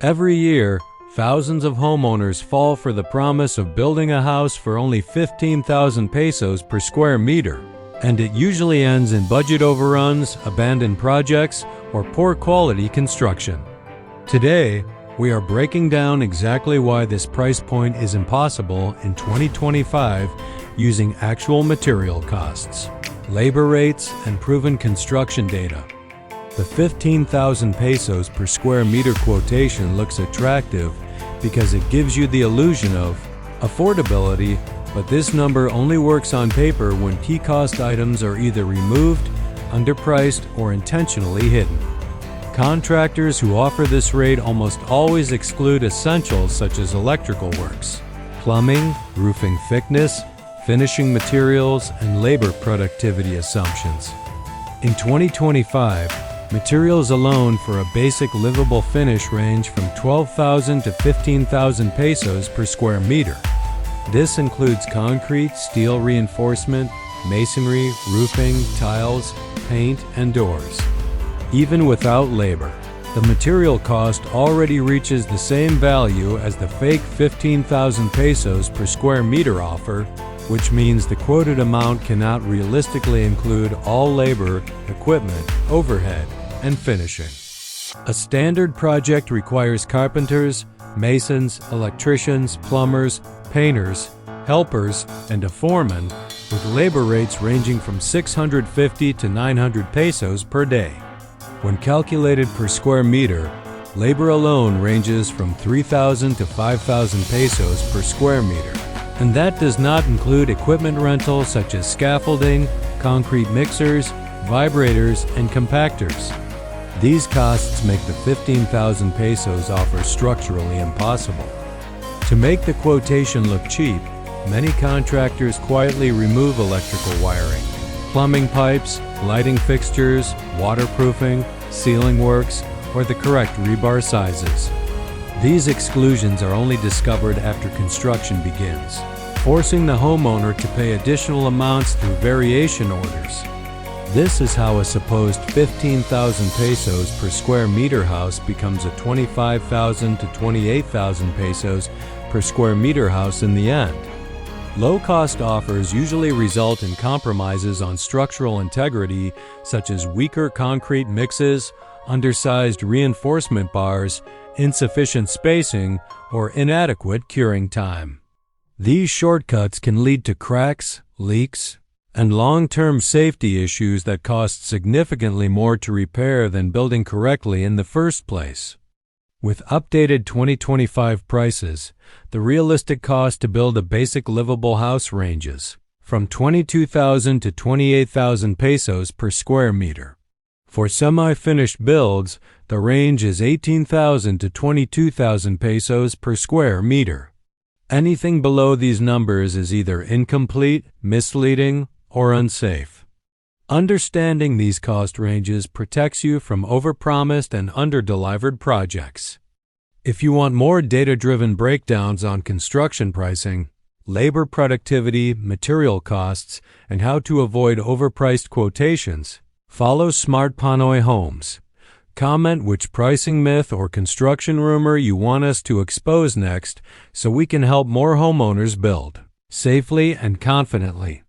Every year, thousands of homeowners fall for the promise of building a house for only 15,000 pesos per square meter, and it usually ends in budget overruns, abandoned projects, or poor quality construction. Today, we are breaking down exactly why this price point is impossible in 2025 using actual material costs, labor rates, and proven construction data. The 15,000 pesos per square meter quotation looks attractive because it gives you the illusion of affordability, but this number only works on paper when key cost items are either removed, underpriced, or intentionally hidden. Contractors who offer this rate almost always exclude essentials such as electrical works, plumbing, roofing thickness, finishing materials, and labor productivity assumptions. In 2025, materials alone for a basic livable finish range from 12,000 to 15,000 pesos per square meter. This includes concrete, steel reinforcement, masonry, roofing, tiles, paint, and doors. Even without labor, the material cost already reaches the same value as the fake 15,000 pesos per square meter offer, which means the quoted amount cannot realistically include all labor, equipment, overhead, and finishing. A standard project requires carpenters, masons, electricians, plumbers, painters, helpers, and a foreman, with labor rates ranging from 650 to 900 pesos per day. When calculated per square meter, labor alone ranges from 3,000 to 5,000 pesos per square meter. And that does not include equipment rental such as scaffolding, concrete mixers, vibrators, and compactors. These costs make the 15,000 pesos offer structurally impossible. To make the quotation look cheap, many contractors quietly remove electrical wiring, plumbing pipes, lighting fixtures, waterproofing, ceiling works, or the correct rebar sizes. These exclusions are only discovered after construction begins, forcing the homeowner to pay additional amounts through variation orders. This is how a supposed 15,000 pesos per square meter house becomes a 25,000 to 28,000 pesos per square meter house in the end. Low-cost offers usually result in compromises on structural integrity, such as weaker concrete mixes, undersized reinforcement bars, insufficient spacing, or inadequate curing time. These shortcuts can lead to cracks, leaks, and long-term safety issues that cost significantly more to repair than building correctly in the first place. With updated 2025 prices, the realistic cost to build a basic livable house ranges from 22,000 to 28,000 pesos per square meter. For semi-finished builds, the range is 18,000 to 22,000 pesos per square meter. Anything below these numbers is either incomplete, misleading, or unsafe. Understanding these cost ranges protects you from overpromised and underdelivered projects. If you want more data-driven breakdowns on construction pricing, labor productivity, material costs, and how to avoid overpriced quotations, follow SmartPinoy Homes. Comment which pricing myth or construction rumor you want us to expose next so we can help more homeowners build safely and confidently.